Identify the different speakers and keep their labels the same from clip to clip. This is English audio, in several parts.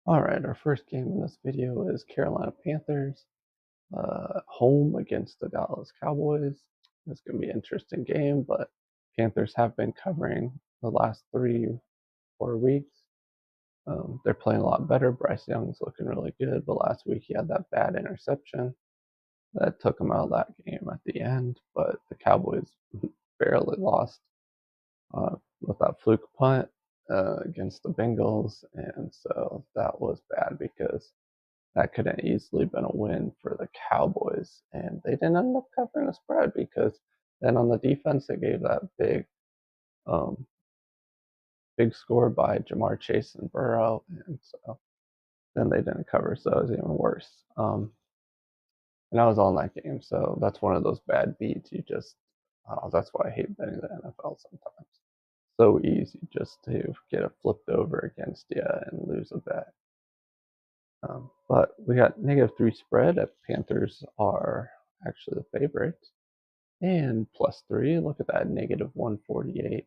Speaker 1: Alright, our first game in this video is Carolina Panthers home against the Dallas Cowboys. It's going to be an interesting game, but Panthers have been covering the last 3 or 4 weeks. They're playing a lot better. Bryce Young's looking really good, but last week he had that bad interception that took him out of that game at the end. But the Cowboys barely lost with that fluke punt against the Bengals, and so that was bad because that could have easily been a win for the Cowboys, and they didn't end up covering the spread because then on the defense they gave that um, big score by Jamar Chase and Burrow, and so then they didn't cover, so it was even worse. And I was on that game, so that's one of those bad beats. That's why I hate betting the NFL sometimes. So easy just to get it flipped over against you and lose a bet. But we got -3 spread. Panthers are actually the favorite. And +3, look at that, -148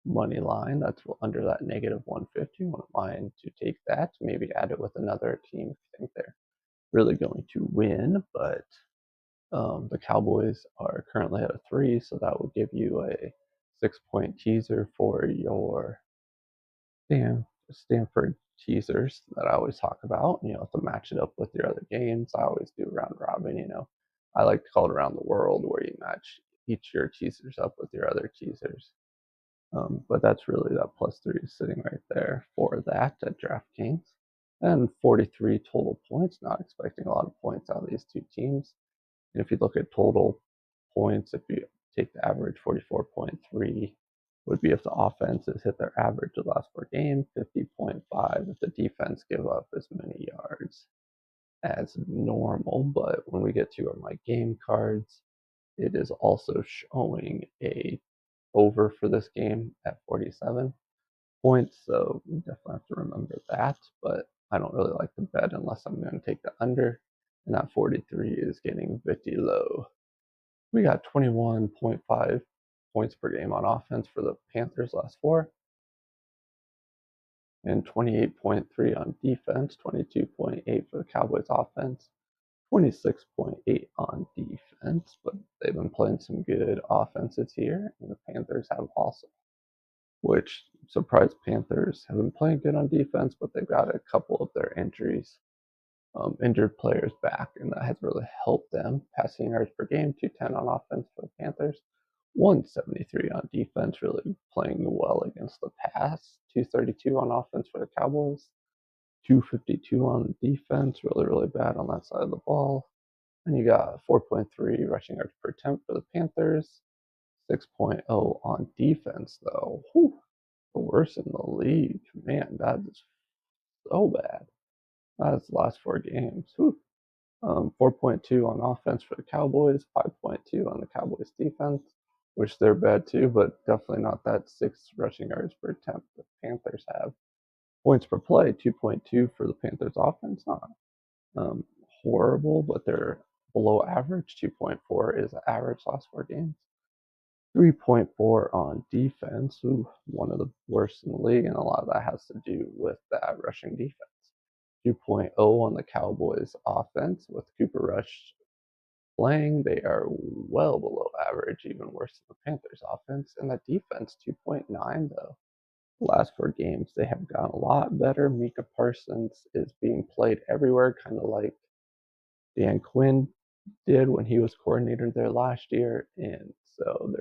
Speaker 1: money line. That's under that -150. Wouldn't mind to take that. Maybe add it with another team if you think they're really going to win. But the Cowboys are currently at a 3, so that will give you a 6-point teaser for your Stanford teasers that I always talk about. To match it up with your other games. I always do round robin. I like to call it around the world, where you match each your teasers up with your other teasers. But that's really that +3 is sitting right there for that at DraftKings. And 43 total points. Not expecting a lot of points out of these two teams. And if you look at total points, if you take the average, 44.3 would be if the offenses hit their average of the last 4 games, 50.5 if the defense give up as many yards as normal. But when we get to my game cards, it is also showing a over for this game at 47 points, so we definitely have to remember that. But I don't really like to bet unless I'm going to take the under, and that 43 is getting pretty low. We got 21.5 points per game on offense for the Panthers last 4, and 28.3 on defense, 22.8 for the Cowboys offense, 26.8 on defense. But they've been playing some good offenses here, and the Panthers have also, which surprised. Panthers have been playing good on defense, but they've got a couple of their injured players back, and that has really helped them. Passing yards per game, 210 on offense for the Panthers, 173 on defense, really playing well against the pass, 232 on offense for the Cowboys, 252 on defense, really bad on that side of the ball. And you got 4.3 rushing yards per attempt for the Panthers, 6.0 on defense, though. Whew, the worst in the league. Man, that is so bad. That's the last 4 games. Whew. 4.2 on offense for the Cowboys, 5.2 on the Cowboys defense, which they're bad too, but definitely not that 6 rushing yards per attempt the Panthers have. Points per play, 2.2 for the Panthers offense. Not um, horrible, but they're below average. 2.4 is average last 4 games. 3.4 on defense. Ooh, one of the worst in the league, and a lot of that has to do with that rushing defense. 2.0 on the Cowboys offense. With Cooper Rush playing, they are well below average, even worse than the Panthers offense. And the defense, 2.9 though. The last 4 games, they have gotten a lot better. Micah Parsons is being played everywhere, kind of like Dan Quinn did when he was coordinator there last year. And so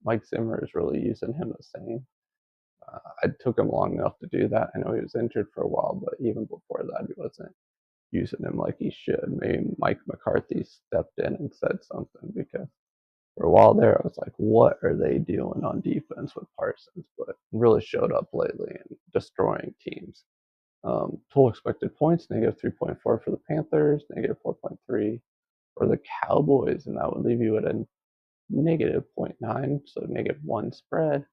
Speaker 1: Mike Zimmer is really using him the same. It took him long enough to do that. I know he was injured for a while, but even before that, he wasn't using him like he should. Maybe Mike McCarthy stepped in and said something, because for a while there, I was like, what are they doing on defense with Parsons? But really showed up lately and destroying teams. Total expected points, -3.4 for the Panthers, -4.3 for the Cowboys, and that would leave you at a -0.9, so -1 spread.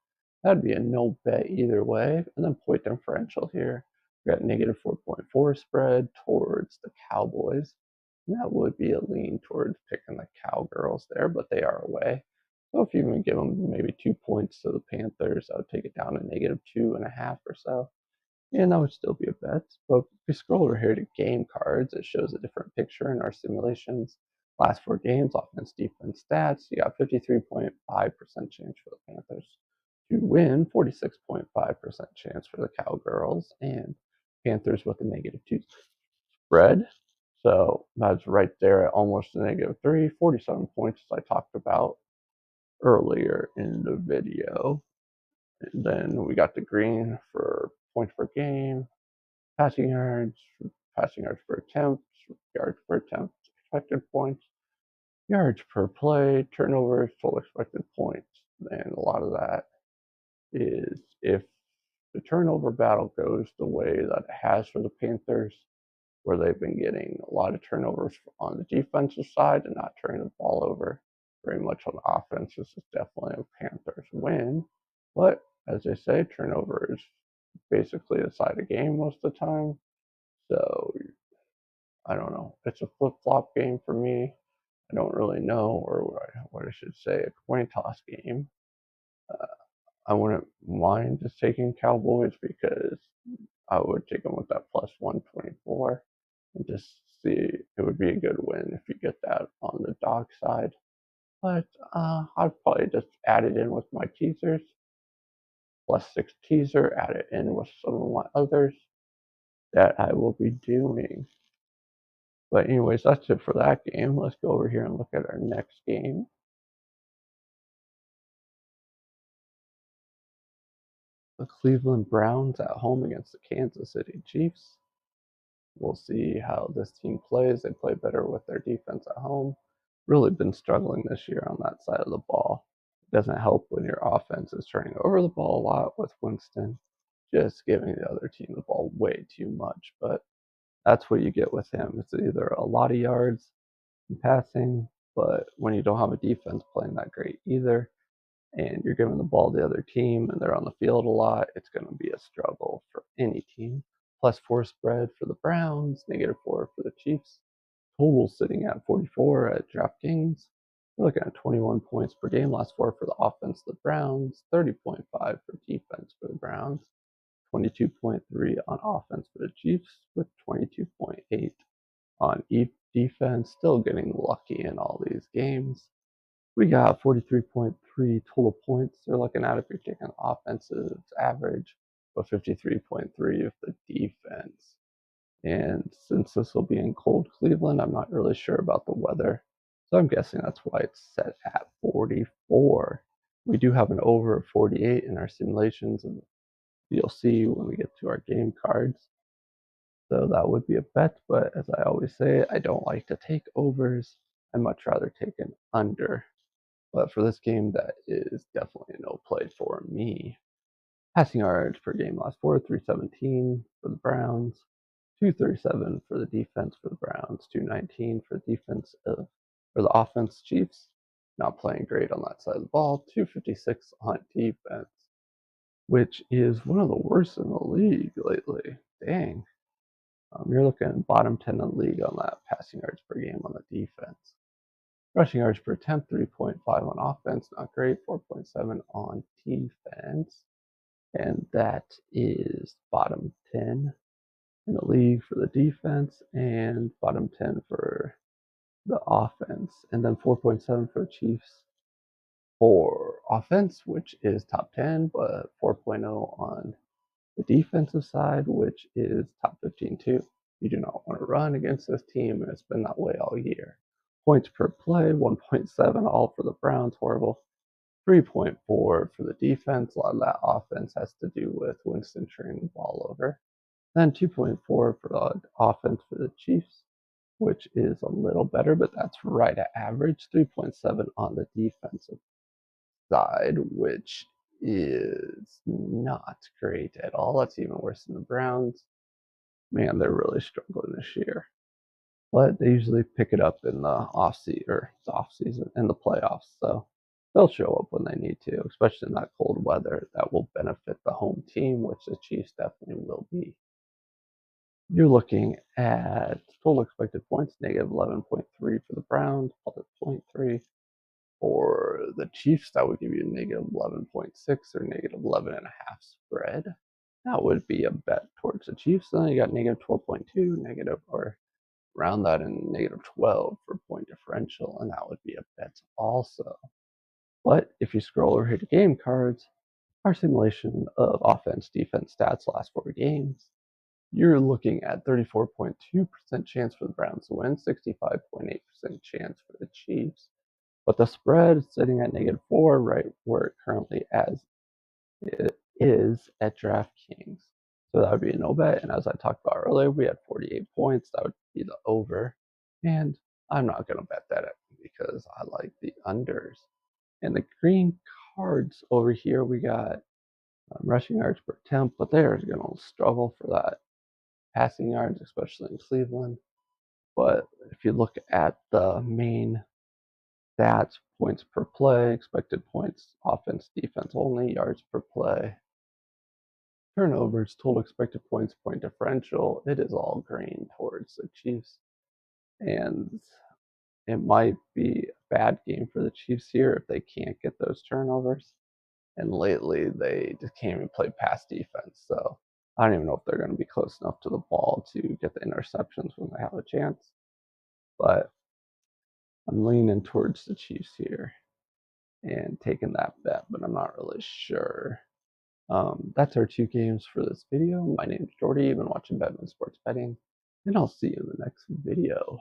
Speaker 1: That'd be a no bet either way. And then point differential here, we got -4.4 spread towards the Cowboys. And that would be a lean towards picking the Cowgirls there, but they are away. So if you even give them maybe 2 points to the Panthers, I would take it down to -2.5 or so. And that would still be a bet. But if we scroll over here to game cards, it shows a different picture in our simulations. Last 4 games, offense, defense, stats. You got 53.5% chance for the Panthers to win, 46.5% chance for the Cowgirls, and Panthers with a -2 spread. So that's right there at almost a -3, 47 points as I talked about earlier in the video. And then we got the green for points per game, passing yards per attempt, yards per attempt, expected points, yards per play, turnovers, total expected points. And a lot of that is if the turnover battle goes the way that it has for the Panthers, where they've been getting a lot of turnovers on the defensive side and not turning the ball over very much on offense, this is definitely a Panthers win. But as they say, turnover is basically a side of game most of the time. So I don't know. It's a flip flop game for me. I don't really know, or what I should say, a coin toss game. Uh, I wouldn't mind just taking Cowboys because I would take them with that plus 124 and just see it would be a good win if you get that on the dog side. But I'd probably just add it in with my teasers, +6 teaser, add it in with some of my others that I will be doing. But anyways, that's it for that game. Let's go over here and look at our next game. The Cleveland Browns at home against the Kansas City Chiefs. We'll see how this team plays. They play better with their defense at home. Really been struggling this year on that side of the ball. It doesn't help when your offense is turning over the ball a lot with Winston, just giving the other team the ball way too much. But that's what you get with him. It's either a lot of yards in passing, but when you don't have a defense playing that great either, and you're giving the ball to the other team and they're on the field a lot, it's going to be a struggle for any team. +4 spread for the Browns, -4 for the Chiefs. Total sitting at 44 at DraftKings. We're looking at 21 points per game. Last 4 for the offense of the Browns, 30.5 for defense for the Browns, 22.3 on offense for the Chiefs, with 22.8 on defense. Still getting lucky in all these games. We got 43.3 total points they're looking at if you're taking offensive average, but 53.3 if the defense. And since this will be in cold Cleveland, I'm not really sure about the weather. So I'm guessing that's why it's set at 44. We do have an over of 48 in our simulations, and you'll see when we get to our game cards. So that would be a bet, but as I always say, I don't like to take overs. I'd much rather take an under. But for this game, that is definitely no play for me. Passing yards per game last 4, 317 for the Browns, 237 for the defense for the Browns, 219 for the defense for the offense Chiefs. Not playing great on that side of the ball, 256 on defense, which is one of the worst in the league lately. Dang. You're looking at bottom 10 in the league on that passing yards per game on the defense. Rushing yards per attempt, 3.5 on offense, not great, 4.7 on defense. And that is bottom 10 in the league for the defense and bottom 10 for the offense. And then 4.7 for Chiefs for offense, which is top 10, but 4.0 on the defensive side, which is top 15 too. You do not want to run against this team, and it's been that way all year. Points per play, 1.7, all for the Browns, horrible. 3.4 for the defense. A lot of that offense has to do with Winston turning the ball over. Then 2.4 for the offense for the Chiefs, which is a little better, but that's right at average. 3.7 on the defensive side, which is not great at all. That's even worse than the Browns. Man, they're really struggling this year. But they usually pick it up in the off season in the playoffs. So they'll show up when they need to, especially in that cold weather. That will benefit the home team, which the Chiefs definitely will be. You're looking at total expected points, -11.3 for the Browns, +0.3 for the Chiefs. That would give you a -11.6 or -11.5 spread. that would be a bet towards the Chiefs. Then you got negative 12.2, negative, or round that in negative 12 for point differential, and that would be a bet also. But if you scroll over here to game cards, our simulation of offense defense stats last 4 games, you're looking at 34.2% chance for the Browns to win, 65.8% chance for the Chiefs. But the spread is sitting at -4, right where it currently it is at DraftKings. So that would be a no bet. And as I talked about earlier, we had 48 points. That would be the over. And I'm not going to bet that because I like the unders. And the green cards over here, we got rushing yards per attempt, but they're going to struggle for that passing yards, especially in Cleveland. But if you look at the main stats, points per play, expected points, offense, defense only, yards per play, turnovers, total expected points, point differential, it is all green towards the Chiefs. And it might be a bad game for the Chiefs here if they can't get those turnovers. And lately, they just can't even play pass defense. So I don't even know if they're going to be close enough to the ball to get the interceptions when they have a chance. But I'm leaning towards the Chiefs here and taking that bet, but I'm not really sure. That's our 2 games for this video. My name is Jordy. You've been watching Bedman Sports Betting, and I'll see you in the next video.